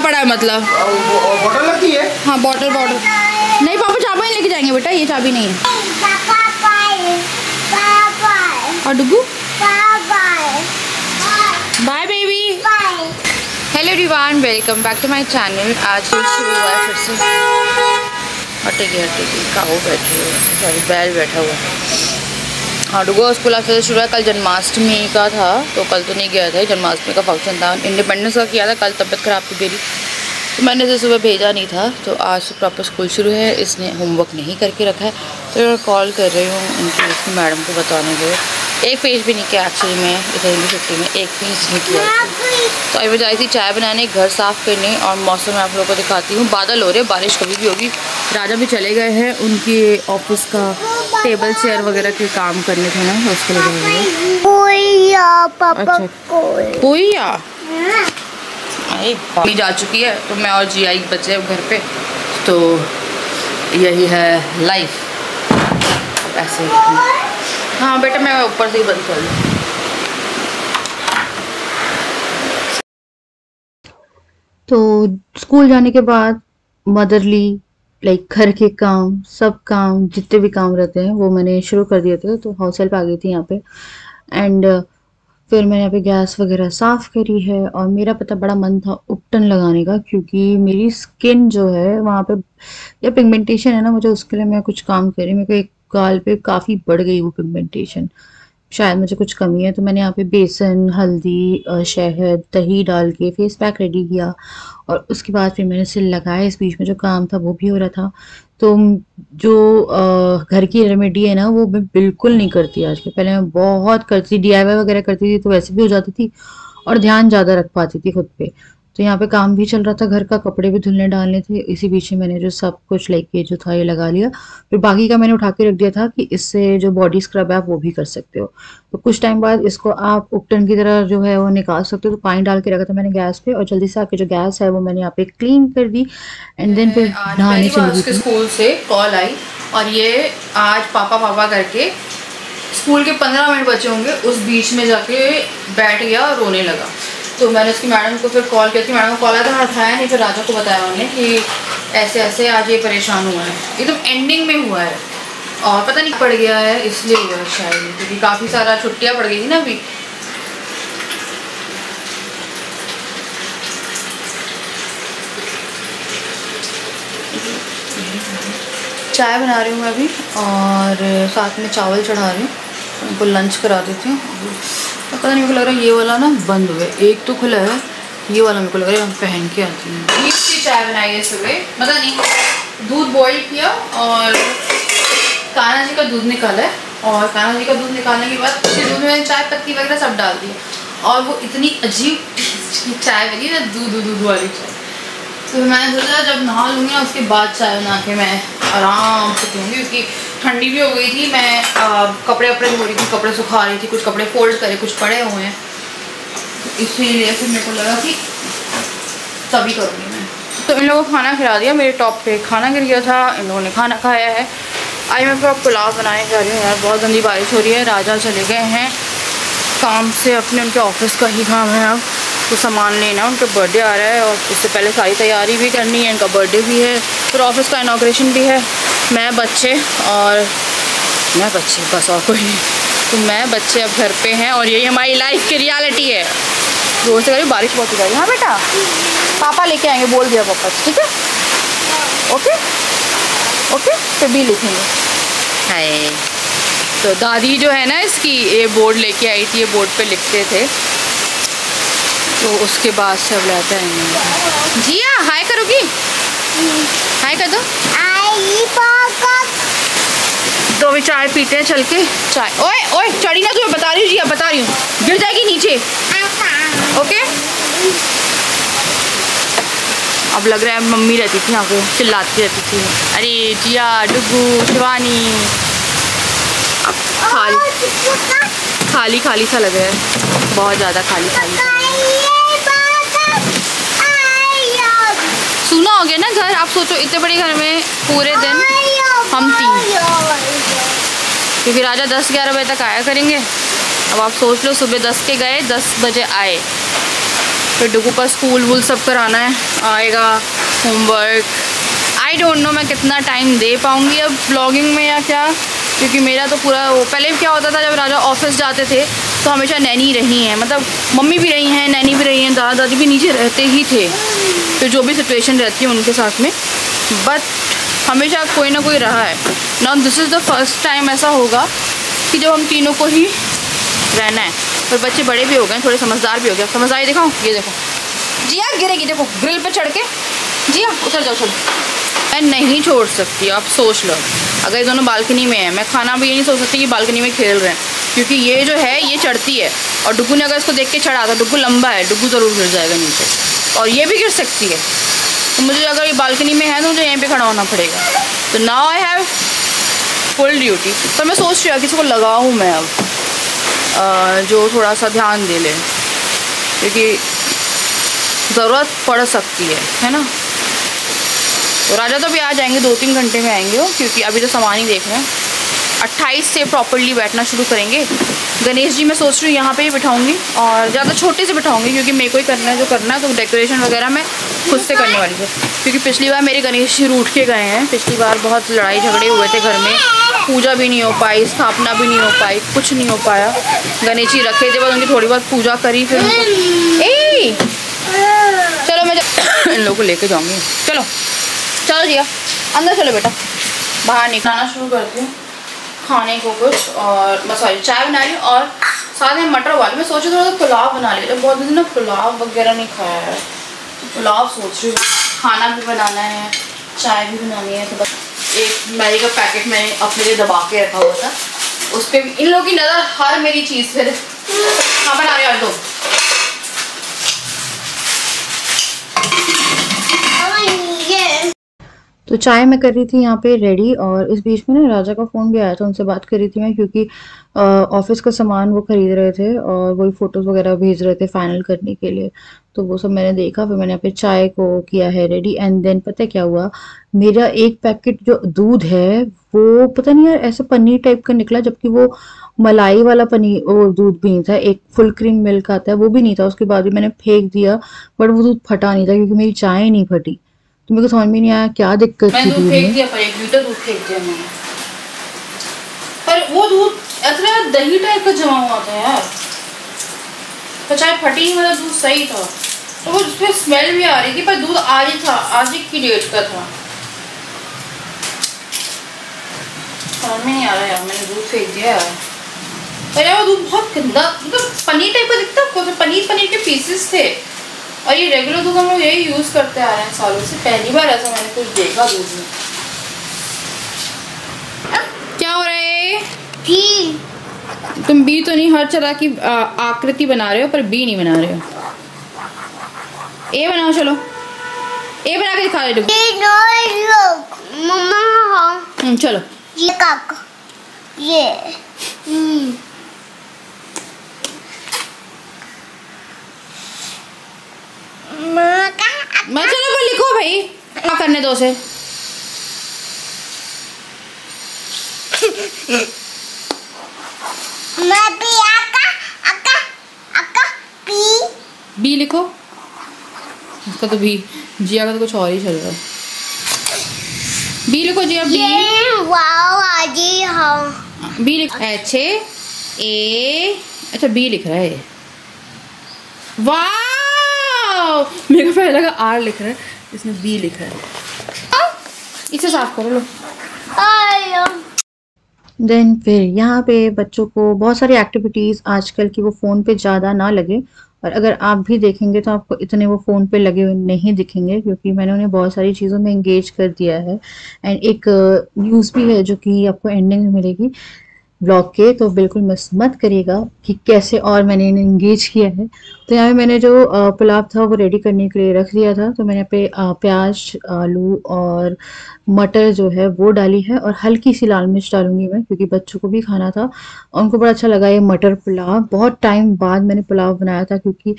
पड़ा है मतलब। बॉटल रखी है? हाँ बॉटल नहीं पापा चाबी नहीं लेके जाएंगे बेटा, ये चाबी नहीं है। और डुगू bye baby. Hello everyone, welcome back to my channel. आज शुरू हुआ है फिर से। हटेगी काऊ बैठी हुई, सॉरी बैल बैठा हुआ। हाँ डुगू स्कूल आज से शुरू है। कल जन्माष्टमी का था तो कल तो नहीं गया था, जन्माष्टमी का फंक्शन था, इंडिपेंडेंस का किया था। कल तबीयत ख़राब थी मेरी तो मैंने इसे सुबह भेजा नहीं था। तो आज से प्रॉपर स्कूल शुरू है। इसने होमवर्क नहीं करके रखा है तो मैं कॉल कर रही हूँ उनकी इसकी मैडम को बताने के। एक पेज भी नहीं किया एक्चुअली में इस हिंदी छुट्टी में, एक पेज नहीं किया। तो अभी मैं जा रही थी चाय बनाने, घर साफ़ करने, और मौसम मैं आप लोगों को दिखाती हूँ। बादल हो रहे, बारिश कभी भी होगी। राजा भी चले गए हैं, उनके ऑफिस का टेबल चेयर वगैरह के काम करने थे ना, उसके लिए कोई मम्मी जा चुकी है तो मैं और जी आई बचे घर पे। तो यही है लाइफ ऐसे। हाँ बेटा मैं ऊपर से ही बंद कर लूँ। तो स्कूल जाने के बाद मदरली लाइक घर के काम, सब काम जितने भी काम रहते हैं वो मैंने शुरू कर दिए थे। तो हाउस हेल्प आ गई थी यहाँ पे, एंड फिर मैंने यहाँ पे गैस वगैरह साफ़ करी है। और मेरा पता बड़ा मन था उपटन लगाने का, क्योंकि मेरी स्किन जो है वहाँ पे या पिगमेंटेशन है ना, मुझे उसके लिए मैं कुछ काम कर रही हूँ। मेरे को एक गाल पे काफ़ी बढ़ गई वो पिगमेंटेशन, शायद मुझे कुछ कमी है। तो मैंने यहाँ पे बेसन, हल्दी, शहद, दही डाल के फेस पैक रेडी किया, और उसके बाद फिर मैंने सिल लगाया। इस बीच में जो काम था वो भी हो रहा था। तो जो घर की रेमेडी है ना वो मैं बिल्कुल नहीं करती आजकल। पहले मैं बहुत करती, DIY वगैरह करती थी तो वैसे भी हो जाती थी और ध्यान ज़्यादा रख पाती थी खुद पे। तो यहाँ पे काम भी चल रहा था घर का, कपड़े भी धुलने डालने थे। इसी बीच में मैंने जो सब कुछ लेके जो था ये लगा लिया। फिर बाकी का मैंने उठा के रख दिया था कि इससे जो बॉडी स्क्रब है आप वो भी कर सकते हो। तो कुछ टाइम बाद इसको आप उपटन की तरह जो है वो निकाल सकते हो। तो पानी डाल के रखा था मैंने गैस पे, और जल्दी से आके जो गैस है वो मैंने यहाँ पे क्लीन कर दी, एंड देन फिर नहाने चली गई थी। स्कूल से कॉल आई और ये आज पापा करके स्कूल के 15 मिनट बचे होंगे, उस बीच में जाके बैठ गया और रोने लगा। तो मैंने उसकी मैडम को फिर कॉल किया थी, मैडम को कॉल आया था, मैंने उठाया नहीं। फिर राजा को बताया उन्होंने कि ऐसे ऐसे आज ये परेशान हुआ है, एकदम एंडिंग में हुआ है और पता नहीं पड़ गया है इसलिए हुआ है शायद, क्योंकि काफ़ी सारा छुट्टियाँ पड़ गई थी ना अभी। चाय बना रही हूँ मैं अभी और साथ में चावल चढ़ा रही हूँ, उनको लंच करा देती हूँ। पता नहीं, मेरे को लग रहा है ये वाला ना बंद हुआ है, एक तो खुला है, ये वाला मेरे को लग रहा है हम पहन के आती हूँ। इसकी चाय बनाई है सुबह, पता नहीं दूध बॉईल किया और कान्हा जी का दूध निकाला है, और कान्हा जी का दूध निकालने के बाद उसी दूध में चाय पत्ती वगैरह सब डाल दी, और वो इतनी अजीब चाय बनी ना, दूध वाली चाय। तो मैंने सोचा जब नहा लूँगी ना उसके बाद चाय बना के मैं आराम से पीऊँगी, क्योंकि ठंडी भी हो गई थी। मैं कपड़े धो रही थी, कपड़े सुखा रही थी, कुछ कपड़े फोल्ड करे, कुछ पड़े हुए हैं, तो इसीलिए फिर मेरे को लगा कि तभी करूँगी मैं। तो इन लोगों को खाना खिला दिया, मेरे टॉप पे खाना गिर गया था, इन लोगों ने खाना खाया है। आज मैं फिर पुलाव बनाने जा रही हूँ यार, बहुत गंदी बारिश हो रही है। राजा चले गए हैं काम से अपने, उनके ऑफिस का ही काम है अब, तो सामान लेना, उनका बर्थडे आ रहा है और उससे पहले सारी तैयारी भी करनी है, इनका बर्थडे भी है, फिर ऑफिस का इनॉग्रेशन भी है। मैं बच्चे बस और कोई नहीं। तो मैं बच्चे अब घर पे हैं और यही हमारी लाइफ की रियलिटी है। जोर से करिए, बारिश बहुत हो जाएगी। हाँ बेटा पापा लेके आएंगे, बोल दिया पापा, ठीक है ओके फिर भी लिखेंगे। हाय, तो दादी जो है ना इसकी ये बोर्ड लेके आई थी, ये बोर्ड पे लिखते थे, तो उसके बाद से अब लाते हैं। जिया हाय करोगी, हाय कर दो। तो अभी चाय पीते हैं चल के। चाय ओए चढ़ी ना, तुम्हें बता रही हूँ जिया, बता रही हूँ, गिर जाएगी नीचे। ओके अब लग रहा है मम्मी रहती थी यहाँ पे, चिल्लाती रहती थी, अरे जिया, डुगू, शिवानी। अब खाली सा लग रहा है, बहुत ज़्यादा खाली। सूना हो गया ना घर। आप सोचो इतने बड़े घर में पूरे दिन हम 3, क्योंकि राजा 10-11 बजे तक आया करेंगे। अब आप सोच लो, सुबह 10 के गए, 10 बजे आए, फिर डुगू का स्कूल वूल सब कराना है, आएगा होमवर्क। आई डोंट नो मैं कितना टाइम दे पाऊँगी अब ब्लॉगिंग में या क्या, क्योंकि मेरा तो पूरा वो पहले क्या होता था जब राजा ऑफिस जाते थे तो हमेशा नैनी रही हैं, मतलब मम्मी भी रही हैं, नैनी भी रही हैं, दादा दादी भी नीचे रहते ही थे, तो जो भी सिचुएशन रहती है उनके साथ में, बट हमेशा कोई ना कोई रहा है। Now this is the first time ऐसा होगा कि जब हम तीनों को ही रहना है। और बच्चे बड़े भी हो गए, थोड़े समझदार भी हो गए। समझदारी दिखाऊँ, ये देखो जिया गिरेगी, देखो ग्रिल पे चढ़ के, जिया उतर जाओ चलो। मैं नहीं छोड़ सकती, आप सोच लो, अगर ये दोनों बालकनी में है, मैं खाना भी ये नहीं सोच सकती कि बालकनी में खेल रहे हैं, क्योंकि ये जो है ये चढ़ती है और डुगू ने अगर इसको देख के चढ़ा था, डुगू लंबा है, डुगू ज़रूर गिर जाएगा नीचे, और ये भी गिर सकती है। तो मुझे अगर ये बालकनी में है तो मुझे यहीं पे खड़ा होना पड़ेगा। तो now I have full duty. पर मैं सोच रही हूँ किसी को लगाऊँ मैं अब जो थोड़ा सा ध्यान दे ले, क्योंकि ज़रूरत पड़ सकती है ना। तो राजा तो भी आ जाएंगे, 2-3 घंटे में आएंगे वो, क्योंकि अभी तो सामान ही देख रहे हैं। 28 से प्रॉपरली बैठना शुरू करेंगे। गणेश जी मैं सोच रही हूँ यहाँ पे ही बिठाऊंगी, और ज़्यादा छोटे से बिठाऊंगी, क्योंकि मेरे को ही करना है जो करना है, तो डेकोरेशन वगैरह मैं खुद से करने वाली थी। क्योंकि पिछली बार मेरे गणेश जी रूठ के गए हैं, पिछली बार बहुत लड़ाई झगड़े हुए थे घर में, पूजा भी नहीं हो पाई, स्थापना भी नहीं हो पाई, कुछ नहीं हो पाया। गणेश जी रखे थे, बस उनकी थोड़ी बहुत पूजा करी, फिर चलो मैं इन लोगों को लेके जाऊँगी। चलो चलो जिया अंदर चलो बेटा, बाहर निकलना शुरू करती हूँ खाने को कुछ, और सॉरी चाय बना ली और साथ में मटर उबाली। मैं सोची थोड़ा सा पुलाव बना लिया, बहुत दिन ना पुलाव वगैरह नहीं खाया है, तो पुलाव सोच रही हूँ। खाना भी बनाना है, चाय भी बनानी है, तो बस एक मैगी का पैकेट मैंने अपने लिए दबा के रखा हुआ था, उस पर इन लोगों की नज़र हर मेरी चीज़ फिर हाँ बना रहे दो। तो चाय मैं कर रही थी यहाँ पे रेडी, और इस बीच में ना राजा का फ़ोन भी आया था, उनसे बात कर रही थी मैं, क्योंकि ऑफिस का सामान वो खरीद रहे थे और वही फ़ोटोज़ वगैरह भेज रहे थे फाइनल करने के लिए। तो वो सब मैंने देखा, फिर मैंने यहाँ पे चाय को किया है रेडी। एंड देन पता है क्या हुआ, मेरा एक पैकेट जो दूध है वो पता नहीं यार ऐसे पनीर टाइप का निकला, जबकि वो मलाई वाला पनीर वो दूध भी नहीं था। एक फुल क्रीम मिल्क आता है वो भी नहीं था, उसके बाद भी मैंने फेंक दिया, बट वो दूध फटा नहीं था, क्योंकि मेरी चाय नहीं फटी। तो मेरे को समझ में नहीं आया क्या दिक्कत थी दूध फेंक दिया, पर 1 लीटर दूध फेंक दिया मैंने। पर वो दूध ऐसा दही टाइप का जमा हुआ था यार, तो चाय फटी ही, मतलब दूध सही था, तो वो उसमें स्मेल भी आ रही थी, पर दूध आज ही था, आज ही की डेट का था। समझ में नहीं आ रहा यार, मैंने दूध फेंक दिया यार। पर यार वो दूध बहुत गंदा, मतलब पनीर टाइप का दिखता, पनीर के पीसेस थे, और ये रेगुलर दूध हम लोग यही यूज करते आ रहे हैं सालों से, पहली बार ऐसा मैंने कुछ देखा दूध में। क्या हो रहा है? बी। तुम बी तो नहीं, हर तरह की आकृति बना रहे हो, पर बी नहीं बना रहे हो। ए बनाओ, चलो ए बना के दिखा रहे हो। मम्मा चलो ये काका ये मैं चलो वो लिखो भाई, क्या करने दो उसे। मैं भी आका बी लिखो, इसका तो बी, जिया का तो कुछ और ही चल रहा है। बी लिखो जिया, बी। वाओ आजी हाँ बी लिख, एच ए, अच्छा बी लिख रहा है, वाह मेरे को पहले लगा आर लिख रहा है, इसमें बी लिखा है। इसे साफ करो लो। देन फिर यहाँ पे बच्चों को बहुत सारी एक्टिविटीज़ आजकल की वो फ़ोन पे ज़्यादा ना लगे, और अगर आप भी देखेंगे तो आपको इतने वो फ़ोन पे लगे हुए नहीं दिखेंगे, क्योंकि मैंने उन्हें बहुत सारी चीज़ों में एंगेज कर दिया है। एंड एक न्यूज़ भी है जो कि आपको एंडिंग में मिलेगी ब्लॉग के, तो बिल्कुल मिस मत करिएगा कि कैसे और मैंने इन्हें इंगेज किया है। तो यहाँ पे मैंने जो पुलाव था वो रेडी करने के लिए रख दिया था, तो मैंने यहाँ पे प्याज, आलू और मटर जो है वो डाली है, और हल्की सी लाल मिर्च डालूंगी मैं, क्योंकि बच्चों को भी खाना था और उनको बड़ा अच्छा लगा ये मटर पुलाव। बहुत टाइम बाद मैंने पुलाव बनाया था, क्योंकि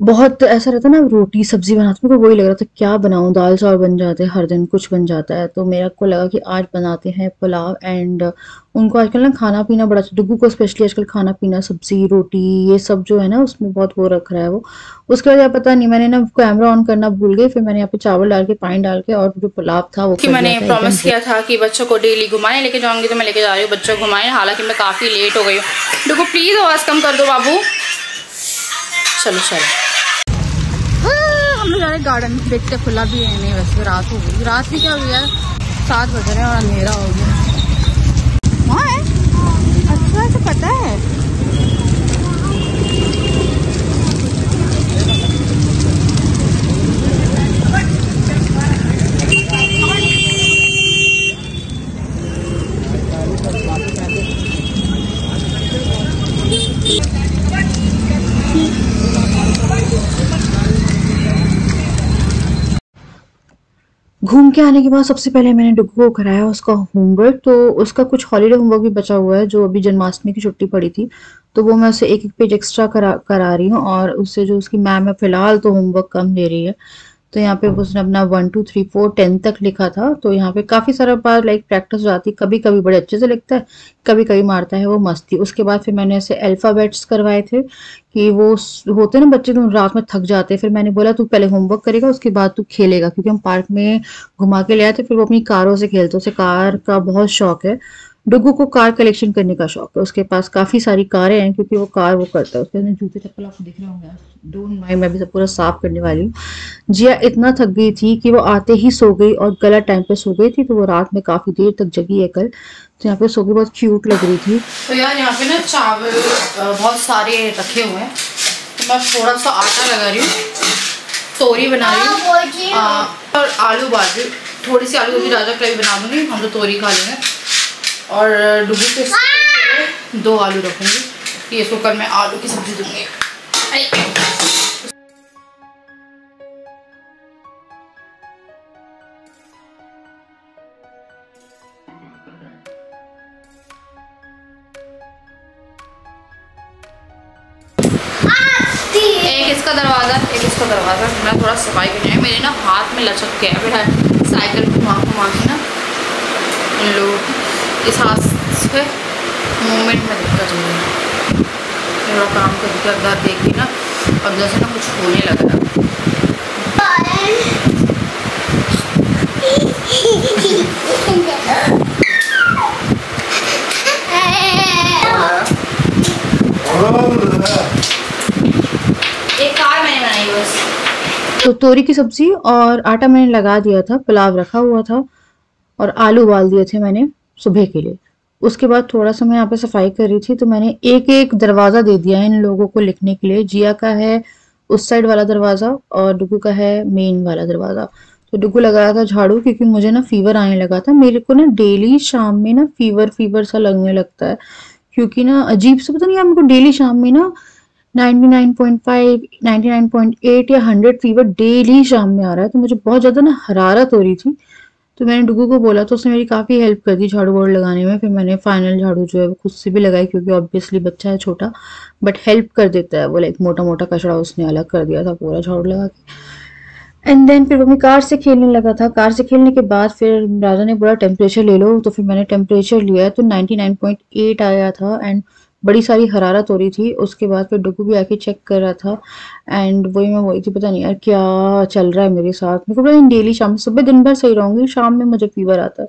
बहुत ऐसा रहता है ना, रोटी सब्जी बनाते मेरे को वही लग रहा था क्या बनाऊं, दाल चावल बन जाते हैं, हर दिन कुछ बन जाता है, तो मेरे को लगा कि आज बनाते हैं पुलाव। एंड उनको आजकल ना खाना पीना बड़ा, डुग्गू को स्पेशली आजकल खाना पीना सब्जी रोटी ये सब जो है ना उसमें बहुत वो रख रहा है वो। उसके बाद पता नहीं मैंने ना कैमरा ऑन करना भूल गई, फिर मैंने यहाँ पे चावल डाल के पानी डाल के और जो पुलाव था वो कि कर मैंने दिया था प्रॉमिस एकदम। किया था कि बच्चों को डेली घुमाने लेके जाऊंगी, तो मैं लेके जा रही हूँ बच्चों को घुमाने। हालांकि मैं काफ़ी लेट हो गई हूँ। देखो प्लीज़ आवाज़ कम कर दो बाबू। चलो चलो हम लोग जा रहे हैं गार्डन, देखते खुला भी है नहीं, वैसे रात हो गई। रात भी क्या हो गया, 7 बज रहे हैं और अंधेरा हो गया। वहाँ है, अच्छा तो पता है। घूम के आने के बाद सबसे पहले मैंने डुग्गू को कराया उसका होमवर्क। तो उसका कुछ हॉलीडे होमवर्क भी बचा हुआ है जो अभी जन्माष्टमी की छुट्टी पड़ी थी, तो वो मैं उसे एक एक पेज एक्स्ट्रा करा रही हूँ। और उससे जो उसकी मैम है फिलहाल तो होमवर्क कम दे रही है। तो यहाँ पे उसने अपना 1 2 3 4 10 तक लिखा था, तो यहाँ पे काफी सारा बार लाइक प्रैक्टिस हो जाती है। कभी कभी बड़े अच्छे से लिखता है, कभी कभी मारता है वो मस्ती। उसके बाद फिर मैंने ऐसे अल्फाबेट्स करवाए थे कि वो होते ना बच्चे तो रात में थक जाते हैं। फिर मैंने बोला तू पहले होमवर्क करेगा उसके बाद तू खेलेगा, क्योंकि हम पार्क में घुमा के ले आए थे। फिर वो अपनी कारों से खेलते, उसे कार का बहुत शौक है। डुग्गू को कार कलेक्शन करने का शौक है, उसके पास काफी सारी कारें हैं क्योंकि वो कार वो करता है। उसके अंदर जूते चप्पल आपको दिख रहे होंगे, डोंट माइंड, मैं भी सब पूरा साफ करने वाली हूँ। जिया इतना थक गई थी कि वो आते ही सो गई और गलत टाइम पे सो गई थी, तो वो रात में काफी देर तक जगी है कल। तो यहाँ पे सो के बहुत क्यूट लग रही थी। तो यार यहाँ पे ना चावल बहुत सारे रखे हुए हैं, तो मैं थोड़ा सा आटा लगा रही हूँ, तोरी बना रही हूँ और आलू उबाल रही हूँ। थोड़ी सी आलू गोभी राजा कभी बना दूंगी, हम तो तोरी खा लेंगे। और डुग्गू के 2 आलू रखूँगी, ये इसको कल मैं आलू की सब्जी दूंगी। एक इसका दरवाज़ा, एक इसका दरवाज़ा। मैं थोड़ा सफाई करनी है, मेरे ना हाथ में लचक के है, मेरा साइकिल घुमा घुमा के ना इन लोग इस हाथ से मूवमेंट में दिक्कत हो रही है। थोड़ा काम करके घर देखी ना, अब जैसे ना कुछ होने लग रहा है। एक कार मैंने बनाई बस। तो तोरी की सब्जी और आटा मैंने लगा दिया था, पुलाव रखा हुआ था और आलू उबाल दिए थे मैंने सुबह के लिए। उसके बाद थोड़ा सा मैं यहाँ पे सफाई कर रही थी, तो मैंने एक एक दरवाजा दे दिया है इन लोगों को लिखने के लिए। जिया का है उस साइड वाला दरवाजा और डुग्गू का है मेन वाला दरवाजा। तो डुग्गू लगा रहा था झाड़ू, क्योंकि मुझे ना फीवर आने लगा था। मेरे को ना डेली शाम में ना फीवर फीवर सा लगने लगता है, क्योंकि ना अजीब से पता नहीं यार, मेरे को डेली शाम में ना 99.5 99.8 या 100 फीवर डेली शाम में आ रहा है। तो मुझे बहुत ज्यादा ना हरारत हो रही थी। तो मैंने डुग्गू को बोला, तो उसने मेरी काफ़ी हेल्प कर दी झाड़ू वाड़ू लगाने में। फिर मैंने फाइनल झाड़ू जो है वो खुद से भी लगाई, क्योंकि ऑब्वियसली बच्चा है छोटा, बट हेल्प कर देता है वो। लाइक मोटा मोटा कचरा उसने अलग कर दिया था पूरा झाड़ू लगा के। एंड देन फिर वो मैं कार से खेलने लगा था। कार से खेलने के बाद फिर राजा ने बोला टेम्परेचर ले लो, तो फिर मैंने टेम्परेचर लिया तो 99.8 आया था एंड बड़ी सारी हरारत हो रही थी। उसके बाद फिर डुग्गू भी आके चेक कर रहा था एंड वही मैं वही थी, पता नहीं यार क्या चल रहा है मेरे साथ। मेरे को पता नहीं, डेली शाम सुबह दिन भर सही रहूंगी, शाम में मुझे फीवर आता है।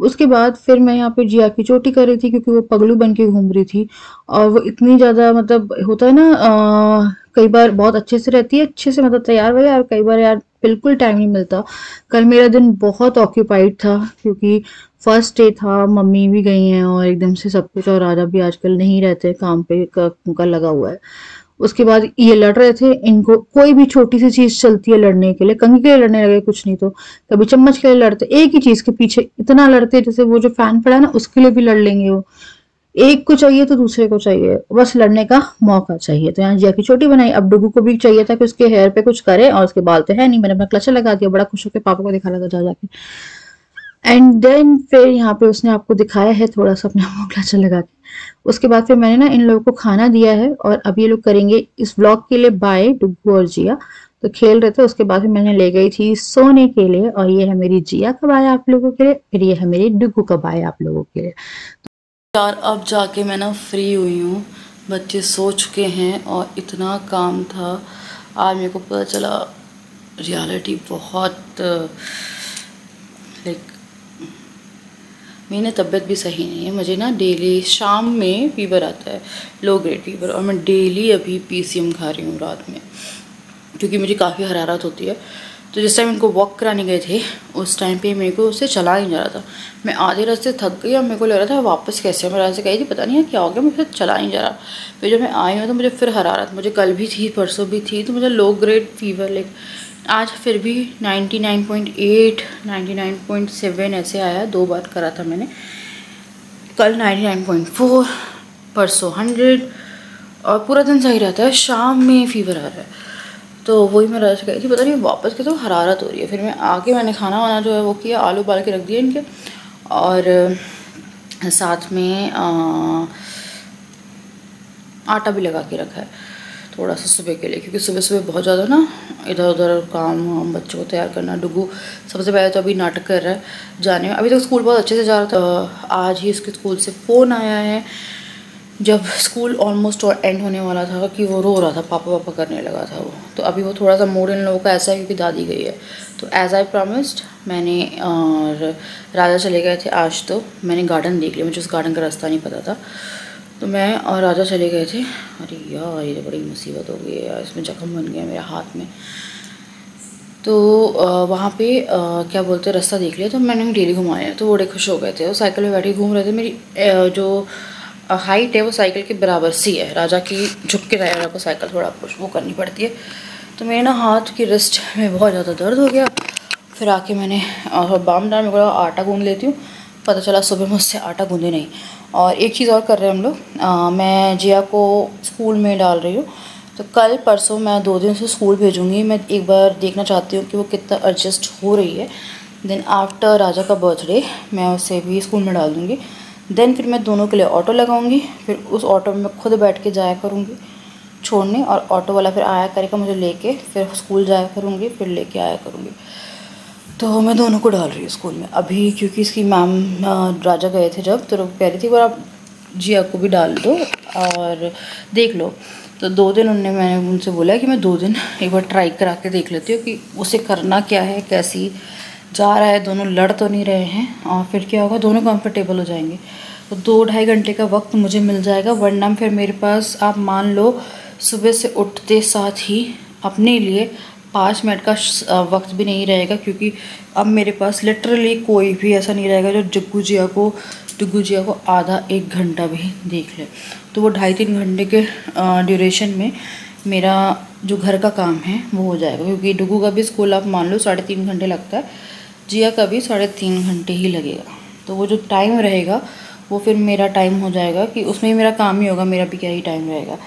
उसके बाद फिर मैं यहाँ पे जिया की चोटी कर रही थी, क्योंकि वो पगलू बन के घूम रही थी और वो इतनी ज्यादा मतलब होता है ना, कई बार बहुत अच्छे से रहती है, अच्छे से मतलब तैयार वैयार, और कई बार यार बिल्कुल टाइम नहीं मिलता। कल मेरा दिन बहुत ऑक्यूपाइड था, क्योंकि फर्स्ट डे था, मम्मी भी गई हैं और एकदम से सब कुछ, और राजा भी आजकल नहीं रहते, काम पे का लगा हुआ है। उसके बाद ये लड़ रहे थे, इनको कोई भी छोटी सी चीज चलती है लड़ने के लिए, कंघी के लिए लड़ने लगे, कुछ नहीं तो कभी चम्मच के लिए लड़ते, एक ही चीज के पीछे इतना लड़ते, जैसे वो जो फैन पड़ा है ना उसके लिए भी लड़ लेंगे वो। एक को चाहिए तो दूसरे को चाहिए, बस लड़ने का मौका चाहिए। तो यहाँ जिया की छोटी बनाई। अब डुगू को भी चाहिए था कि उसके हेयर पे कुछ करे, और उसके बाल तो है नहीं, मैंने अपना क्लचर लगा दिया, बड़ा खुश होकर पापा को दिखा लगा जा जाके। एंड देन फिर यहाँ पे उसने आपको दिखाया है थोड़ा सा अपना मुंह क्लाचा लगा के। उसके बाद फिर मैंने ना इन लोगों को खाना दिया है और अब ये लोग करेंगे इस व्लॉग के लिए बाय, डुग्गू और जिया तो खेल रहे थे। उसके बाद फिर मैंने ले गई थी सोने के लिए और ये है मेरी जिया का बाय आप लोगों के लिए, फिर ये है मेरी डुग्गू का बाय आप लोगों के लिए। यार अब जाके मैं ना फ्री हुई हूँ, बच्चे सो चुके हैं और इतना काम था आज मेरे को पता चला। रियलिटी बहुत लाइक मेरी ना तबीयत भी सही नहीं है, मुझे ना डेली शाम में फीवर आता है, लो ग्रेड फीवर, और मैं डेली अभी पीसीएम खा रही हूँ रात में क्योंकि मुझे काफ़ी हरारत होती है। तो जिस टाइम इनको वॉक कराने गए थे उस टाइम पे मेरे को उससे चला नहीं जा रहा था, मैं आधे रास्ते थक गई और मेरे को लग रहा था वापस कैसे, मैं रास्ते कही थी पता नहीं है क्या हो गया, मुझे चला नहीं जा रहा। फिर जब मैं आई हूँ तो मुझे फिर हरारत, मुझे कल भी थी परसों भी थी, तो मुझे लो ग्रेड फीवर लाइक आज फिर भी 99.8 99.7 ऐसे आया, 2 बार करा था मैंने, कल 99.4, परसों 100 और पूरा दिन सही रहता है, शाम में फीवर आ रहा है। तो वही मैं रात से कही थी पता नहीं वापस के तो हरारत हो रही है। फिर मैं आके मैंने खाना वाना जो है वो किया, आलू उबाल के रख दिए इनके और साथ में आटा भी लगा के रखा है थोड़ा सा सुबह के लिए, क्योंकि सुबह सुबह बहुत ज़्यादा ना इधर उधर काम वाम बच्चों को तैयार करना। डुगू सबसे पहले तो अभी नाटक कर रहा है जाने में, अभी तक स्कूल बहुत अच्छे से जा रहा था, आज ही इसके स्कूल से फ़ोन आया है जब स्कूल ऑलमोस्ट एंड होने वाला था कि वो रो रहा था, पापा पापा करने लगा था वो। तो अभी वो थोड़ा सा मूड इन लोगों का ऐसा है क्योंकि दादी गई है। तो एज़ आई प्रॉमिस्ड मैंने और राजा चले गए थे आज, तो मैंने गार्डन देख लिया, मुझे उस गार्डन का रास्ता नहीं पता था, तो मैं और राजा चले गए थे। अरे यार ये तो बड़ी मुसीबत हो गई है यार, इसमें जख्म बन गया मेरे हाथ में। तो वहाँ पे क्या बोलते हैं रास्ता देख लिया, तो मैंने डेली घुमाया, तो वो बड़े खुश हो गए थे, वो साइकिल में बैठे घूम रहे थे। मेरी जो हाइट है वो साइकिल के बराबर सी है, राजा की झुक के राजा को साइकिल थोड़ा पुश वो करनी पड़ती है। तो मेरे ना हाथ की रिस्ट में बहुत ज़्यादा दर्द हो गया, फिर आके मैंने बाम डाल मेरे को आटा गूँध लेती हूँ, पता चला सुबह मुझसे आटा गूँधे नहीं। और एक चीज़ और कर रहे हैं हम लोग, मैं जिया को स्कूल में डाल रही हूँ, तो कल परसों मैं 2 दिन से स्कूल भेजूँगी। मैं एक बार देखना चाहती हूँ कि वो कितना एडजस्ट हो रही है। देन आफ्टर राजा का बर्थडे मैं उसे भी स्कूल में डाल दूँगी। देन फिर मैं दोनों के लिए ऑटो लगाऊंगी, फिर उस ऑटो में मैं खुद बैठ के जाया करूँगी छोड़ने, और ऑटो वाला फिर आया करेगा मुझे लेके, फिर स्कूल जाया करूँगी, फिर लेके आया करूँगी। तो मैं दोनों को डाल रही हूँ स्कूल में अभी, क्योंकि इसकी मैम राजा गए थे जब, तो कह रही थी वो आप जिया को भी डाल दो और देख लो। तो 2 दिन मैंने उनसे बोला कि मैं 2 दिन एक बार ट्राई करा के देख लेती हूँ कि उसे करना क्या है, कैसी जा रहा है, दोनों लड़ तो नहीं रहे हैं, और फिर क्या होगा दोनों कंफर्टेबल हो जाएंगे। तो 2-2.5 घंटे का वक्त मुझे मिल जाएगा, वरना फिर मेरे पास आप मान लो सुबह से उठते साथ ही अपने लिए 5 मिनट का वक्त भी नहीं रहेगा, क्योंकि अब मेरे पास लिटरली कोई भी ऐसा नहीं रहेगा जो डुग्गू जिया को आधा 1 घंटा भी देख ले। तो वो 2.5-3 घंटे के ड्यूरेशन में मेरा जो घर का काम है वो हो जाएगा, क्योंकि डुग्गू का भी स्कूल आप मान लो 3.5 घंटे लगता है, जिया का भी 3.5 घंटे ही लगेगा। तो वो जो टाइम रहेगा वो फिर मेरा टाइम हो जाएगा कि उसमें ही मेरा काम ही होगा, मेरा भी क्या ही टाइम रहेगा।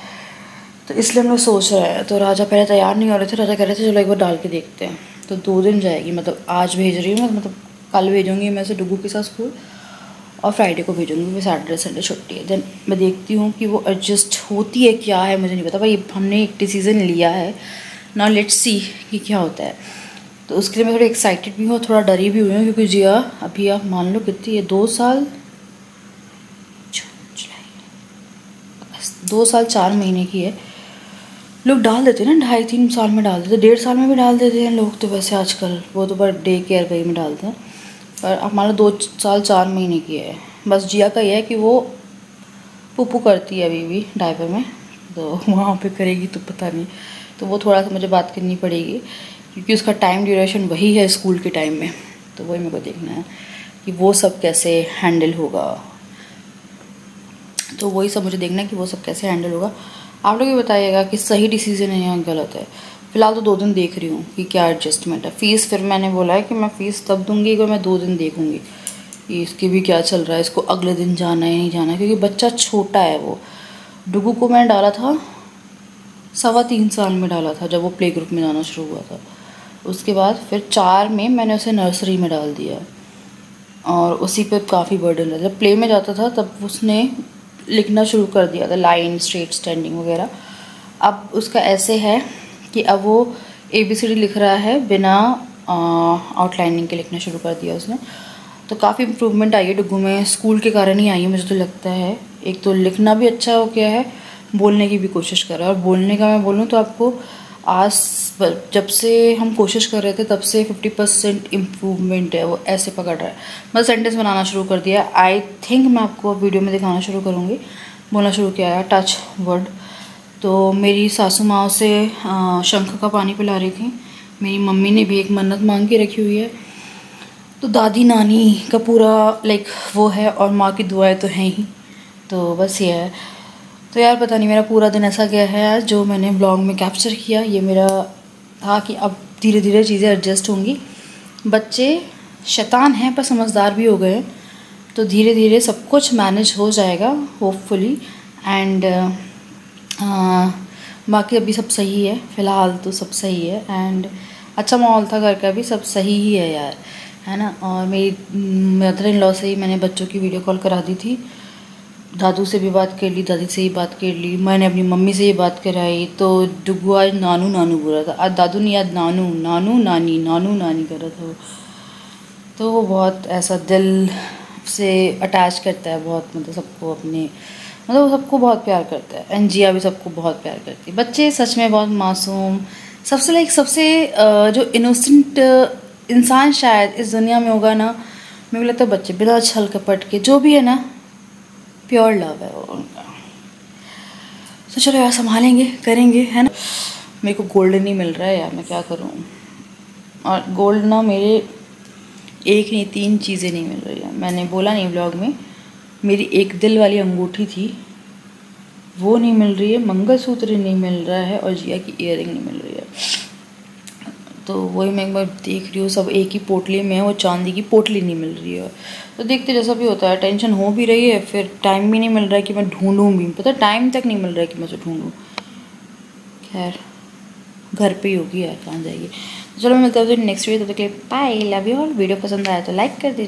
तो इसलिए हम लोग सोच रहे हैं। तो राजा पहले तैयार नहीं हो रहे थे, राजा कह रहे थे चलो एक बार डाल के देखते हैं। तो 2 दिन जाएगी, मतलब आज भेज रही हूँ, मतलब कल भेजूँगी मैं से डुग्गू के साथ स्कूल, और फ्राइडे को भेजूँगी, फिर सैटरडे संडे छुट्टी है। देन मैं देखती हूँ कि वो एडजस्ट होती है क्या है, मुझे नहीं पता भाई, हमने एक डिसीज़न लिया है ना, लेट्स सी कि क्या होता है। तो उसके लिए मैं थोड़ी एक्साइटेड भी हूँ, थोड़ा डरी भी हुई हूँ, क्योंकि जिया अभी आप मान लो कितनी है, 2 साल 4 महीने की है। लोग डाल देते हैं ना 2.5-3 साल में डाल देते, 1.5 साल में भी डाल देते हैं लोग तो वैसे आजकल, वो तो बस डे केयर कहीं में डालते हैं। पर अब मान लो 2 साल 4 महीने की है। बस जिया का ये है कि वो पुप्पू करती है अभी भी डायपर में, तो वहाँ पे करेगी तो पता नहीं, तो वो थोड़ा सा मुझे बात करनी पड़ेगी, क्योंकि उसका टाइम ड्यूरेशन वही है स्कूल के टाइम में। तो वही मेरे को देखना है कि वो सब कैसे हैंडल होगा, तो वही सब मुझे देखना है कि वो सब कैसे हैंडल होगा। आप लोग ये बताइएगा कि सही डिसीजन है या गलत है। फ़िलहाल तो 2 दिन देख रही हूँ कि क्या एडजस्टमेंट है। फ़ीस फिर मैंने बोला है कि मैं फ़ीस तब दूँगी अगर मैं 2 दिन देखूँगी कि इसकी भी क्या चल रहा है, इसको अगले दिन जाना है नहीं जाना, क्योंकि बच्चा छोटा है। वो डुगू को मैंने डाला था 3.25 साल में डाला था, जब वो प्ले ग्रुप में जाना शुरू हुआ था। उसके बाद फिर 4 में मैंने उसे नर्सरी में डाल दिया, और उसी पे काफ़ी बर्डन रहता। जब प्ले में जाता था तब उसने लिखना शुरू कर दिया था, लाइन, स्ट्रेट, स्टैंडिंग वगैरह। अब उसका ऐसे है कि अब वो ABCD लिख रहा है बिना आउटलाइनिंग के, लिखना शुरू कर दिया उसने। तो काफ़ी इम्प्रूवमेंट आई है डुग्गू में, स्कूल के कारण ही आई है मुझे तो लगता है। एक तो लिखना भी अच्छा हो गया है, बोलने की भी कोशिश कर रहा है। और बोलने का मैं बोलूँ तो आपको आज जब से हम कोशिश कर रहे थे तब से 50% इम्प्रूवमेंट है, वो ऐसे पकड़ रहा है। मतलब सेंटेंस बनाना शुरू कर दिया है। आई थिंक मैं आपको वीडियो में दिखाना शुरू करूँगी। बोलना शुरू किया है टच वर्ड। तो मेरी सासू माँ उसे शंख का पानी पिला रही थी। मेरी मम्मी ने भी एक मन्नत मांग के रखी हुई है। तो दादी नानी का पूरा लाइक वो है, और माँ की दुआएं तो हैं ही। तो बस ये है। तो यार पता नहीं मेरा पूरा दिन ऐसा गया है आज, जो मैंने ब्लॉग में कैप्चर किया। ये मेरा था कि अब धीरे धीरे चीज़ें एडजस्ट होंगी। बच्चे शैतान हैं पर समझदार भी हो गए, तो धीरे धीरे सब कुछ मैनेज हो जाएगा होपफुली। एंड बाकी अभी सब सही है, फ़िलहाल तो सब सही है। एंड अच्छा माहौल था घर का भी, सब सही ही है यार, है ना। और मेरी मदर इन लॉ से ही मैंने बच्चों की वीडियो कॉल करा दी थी। दादू से भी बात कर ली, दादी से ही बात कर ली, मैंने अपनी मम्मी से ही बात कराई। तो डुग्गू आज नानू नानू बोल रहा था, आज दादू नहीं, आज नानू नानू नानी नानू नानी कर रहा था वो। तो वो बहुत ऐसा दिल से अटैच करता है बहुत, मतलब सबको अपने, मतलब वो सबको बहुत प्यार करता है। एंजिया भी सबको बहुत प्यार करती है। बच्चे सच में बहुत मासूम, सबसे लाइक सबसे जो इनोसेंट इंसान शायद इस दुनिया में होगा ना, मेरे को लगता है बच्चे, बिना छल कपट के, जो भी है ना, प्योर लव है वो उनका। तो चलो यार संभालेंगे, करेंगे, है ना। मेरे को गोल्ड नहीं मिल रहा है यार, मैं क्या करूँ। और गोल्ड ना मेरे एक नहीं 3 चीज़ें नहीं मिल रही है। मैंने बोला नहीं ब्लॉग में, मेरी एक दिल वाली अंगूठी थी वो नहीं मिल रही है, मंगलसूत्र नहीं मिल रहा है, और जिया की ईयरिंग नहीं मिल रही है। तो वही मैं एक बार देख रही हूँ, सब एक ही पोटली में है, वो चांदी की पोटली नहीं मिल रही है। तो देखते जैसा भी होता है। टेंशन हो भी रही है, फिर टाइम भी नहीं मिल रहा है कि मैं ढूंढूं भी, पता टाइम तक नहीं मिल रहा है कि मैं उसे ढूंढूं। खैर घर पे ही होगी यार, कहाँ जाएगी। तो चलो मैं मिलता हूँ नेक्स्ट वीडियो, तब तक के लिए bye, love you all. Video पसंद आया तो लाइक कर दीजिए।